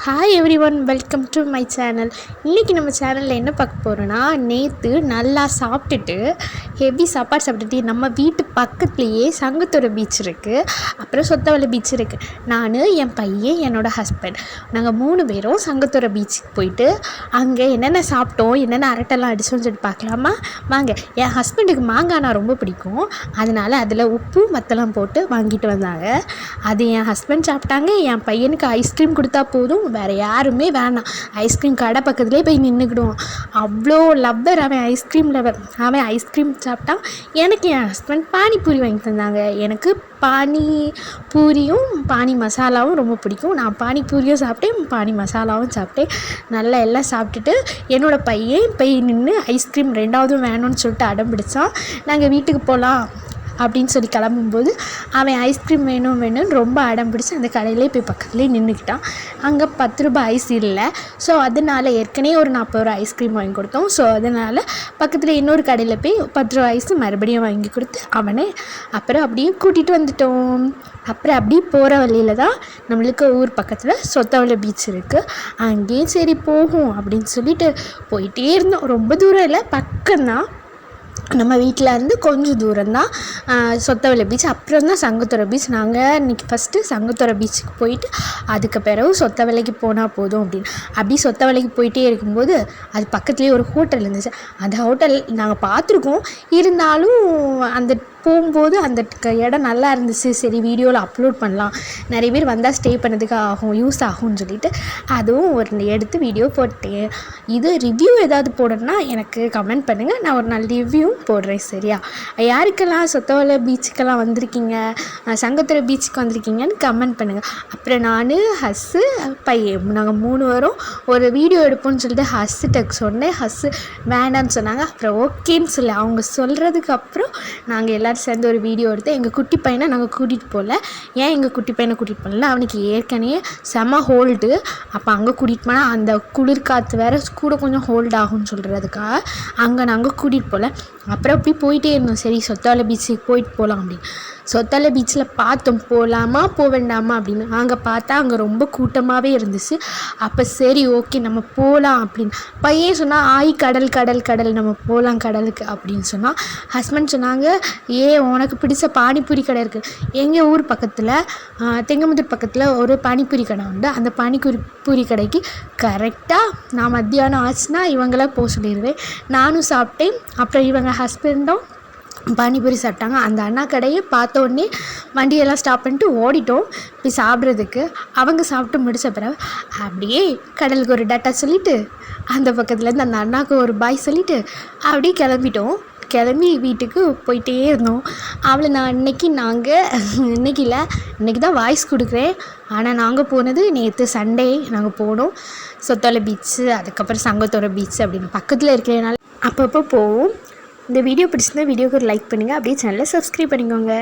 Hi every one, welcome to my channel. இன்றைக்கி நம்ம சேனலில் என்ன பார்க்க போகிறோன்னா, நேற்று நல்லா சாப்பிட்டுட்டு ஹெவி சாப்பாடு சாப்பிட்டுட்டு நம்ம வீட்டு பக்கத்துலேயே சங்கத்துறை பீச் இருக்குது, அப்புறம் சொத்தவளை பீச் இருக்குது. நான், என் பையன், என்னோடய ஹஸ்பண்ட், நாங்கள் 3 பேரும் சங்கத்துறை பீச்சுக்கு போயிட்டு அங்கே என்னென்ன சாப்பிட்டோம், என்னென்ன அரட்டெல்லாம் அடிச்சோன்னு சொல்லிட்டு பார்க்கலாமா வாங்க. என் ஹஸ்பண்டுக்கு மாங்காய்னா ரொம்ப பிடிக்கும், அதனால் அதில் உப்பு மத்தெல்லாம் போட்டு வாங்கிட்டு வந்தாங்க. அது என் ஹஸ்பண்ட் சாப்பிட்டாங்க. என் பையனுக்கு ஐஸ்கிரீம் கொடுத்தா போதும், வேறு யாருமே வேணாம். ஐஸ்கிரீம் கடை பக்கத்துலேயே போய் நின்றுக்கிடுவோம், அவ்வளோ லவ்வர் அவன், ஐஸ்கிரீம் லவர் அவன். ஐஸ்கிரீம் சாப்பிட்டான். எனக்கு என் ஹஸ்பண்ட் பானிபூரி வாங்கி தந்தாங்க. எனக்கு பானிபூரியும் பானி மசாலாவும் ரொம்ப பிடிக்கும். நான் பானிபூரியும் சாப்பிட்டேன், பானி மசாலாவும் சாப்பிட்டேன். நல்லா எல்லாம் சாப்பிட்டுட்டு என்னோடய பையன் போய் நின்று ஐஸ்கிரீம் 2வதும் வேணும்னு சொல்லிட்டு அடம் பிடிச்சான். நாங்கள் வீட்டுக்கு போகலாம் அப்படின்னு சொல்லி கிளம்பும்போது அவன் ஐஸ்கிரீம் வேணும்னு ரொம்ப அடம் பிடிச்சி அந்த கடையிலே போய் பக்கத்துலேயே நின்றுக்கிட்டான். அங்கே 10 ரூபாய் ஐஸ் இல்லை. ஸோ அதனால் ஏற்கனவே ஒரு 40 ரூபா ஐஸ்கிரீம் வாங்கி கொடுத்தோம். ஸோ அதனால் பக்கத்தில் இன்னொரு கடையில் போய் 10 ரூபா ஐஸ் மறுபடியும் வாங்கி கொடுத்து அவனை அப்புறம் அப்படியே கூட்டிகிட்டு வந்துட்டோம். அப்புறம் அப்படியே போகிற வழியில் தான் நம்மளுக்கு ஊர் பக்கத்தில் சொத்தவளை பீச் இருக்குது. அங்கேயும் சரி போகும் அப்படின்னு சொல்லிட்டு போயிட்டே இருந்தோம். ரொம்ப தூரம் இல்லை, பக்கம்தான். நம்ம வீட்டில் இருந்து கொஞ்சம் தூரம்தான் சொத்தவளை பீச், அப்புறம் தான் சங்கத்துறை பீச். நாங்கள் இன்றைக்கி ஃபஸ்ட்டு சங்கத்துறை பீச்சுக்கு போயிட்டு அதுக்கு பிறகு சொத்தவளைக்கு போனால் போதும் அப்படின்னு அப்படி சொத்தவளைக்கு போயிட்டே இருக்கும்போது அது பக்கத்துலேயே ஒரு ஹோட்டல் இருந்துச்சு. அந்த ஹோட்டல் நாங்கள் பார்த்துருக்கோம், இருந்தாலும் அந்த போகும்போது அந்த இடம் நல்லா இருந்துச்சு. சரி வீடியோவில் அப்லோட் பண்ணலாம், நிறைய பேர் வந்தால் ஸ்டே பண்ணதுக்கு ஆகும், யூஸ் ஆகும்னு சொல்லிட்டு அதுவும் ஒரு எடுத்து வீடியோ போட்டேன். இது ரிவ்யூ ஏதாவது போடணுன்னா எனக்கு கமெண்ட் பண்ணுங்கள், நான் ஒரு நாள் ரிவ்யூ போடுறேன். சரியா? யாருக்கெல்லாம் சொத்தவளை பீச்சுக்கெல்லாம் வந்திருக்கீங்க, சங்கத்துறை பீச்சுக்கு வந்திருக்கீங்கன்னு கமெண்ட் பண்ணுங்கள். அப்புறம் நான், ஹஸ்ஸு, பையன், நாங்கள் 3 பேரும் ஒரு வீடியோ எடுப்போம்னு சொல்லிட்டு ஹஸ்ஸுட்ட சொன்னேன். ஹஸ்ஸு வேண்டான்னு சொன்னாங்க. அப்புறம் ஓகேன்னு சொல்லி அவங்க சொல்கிறதுக்கு அப்புறம் நாங்கள் எல்லோரும் சேர்ந்து ஒரு வீடியோ எடுத்து எங்கள் குட்டி பையனை நாங்கள் கூட்டிகிட்டு போகல. ஏன் எங்கள் குட்டி பையனை கூட்டிகிட்டு போகல, அவனுக்கு ஏற்கனவே செம ஹோல்டு. அப்போ அங்கே கூட்டிகிட்டு போனால் அந்த குளிர் காற்று வேறு கூட கொஞ்சம் ஹோல்டு ஆகும்னு சொல்கிறதுக்காக அங்கே நாங்கள் கூட்டிகிட்டு போகல. அப்புறம் அப்படி போயிட்டே இருந்தோம். சரி சொத்தவளை பீச்சுக்கு போயிட்டு போகலாம் அப்படின்னு. சொத்தவளை பீச்சில் பார்த்தோம், போகலாமா போக வேண்டாமா அப்படின்னு. அங்கே பார்த்தா அங்கே ரொம்ப கூட்டமாகவே இருந்துச்சு. அப்போ சரி ஓகே நம்ம போகலாம் அப்படின்னு பையன் சொன்னால், கடல் கடல் கடல் நம்ம போகலாம் கடலுக்கு அப்படின்னு சொன்னால், ஹஸ்பண்ட் சொன்னாங்க, உனக்கு பிடிச்ச பானிபூரி கடை இருக்குது எங்கள் ஊர் பக்கத்தில், தெங்கமுத்தூர் பக்கத்தில் ஒரு பானிபூரி கடை உண்டு. அந்த பானிபூரி கடைக்கு கரெக்டாக நான் மத்தியானம் ஆச்சுன்னா இவங்கள போக சொல்லிடுவேன். நானும் சாப்பிட்டேன். அப்புறம் இவங்க ஹஸ்பண்டும் பானிபூரி சாப்பிட்டாங்க. அந்த அண்ணா கடையை பார்த்த உடனே வண்டியெல்லாம் ஸ்டாப் பண்ணிட்டு ஓடிட்டோம் போய் சாப்பிட்றதுக்கு. அவங்க சாப்பிட்டு முடித்த பிறகு அப்படியே கடலுக்கு ஒரு டாட்டா சொல்லிவிட்டு அந்த பக்கத்துலேருந்து அந்த அண்ணாவுக்கு ஒரு பாய் சொல்லிவிட்டு அப்படியே கிளம்பிட்டோம். கிளம்பி வீட்டுக்கு போயிட்டே இருந்தோம். அவளை நான் இன்றைக்கி தான் வாய்ஸ் கொடுக்குறேன். ஆனால் நாங்கள் போனது நேற்று சண்டே நாங்கள் போனோம். சொத்தவளை பீச்சு, அதுக்கப்புறம் சங்கத்துறை பீச் அப்படின்னு பக்கத்தில் இருக்கிறதுனால அப்பப்போ போவோம். இந்த வீடியோ பிடிச்சிருந்தா வீடியோக்கு ஒரு லைக் பண்ணுங்கள், அப்படியே சேனலை சப்ஸ்கிரைப் பண்ணிக்கோங்க.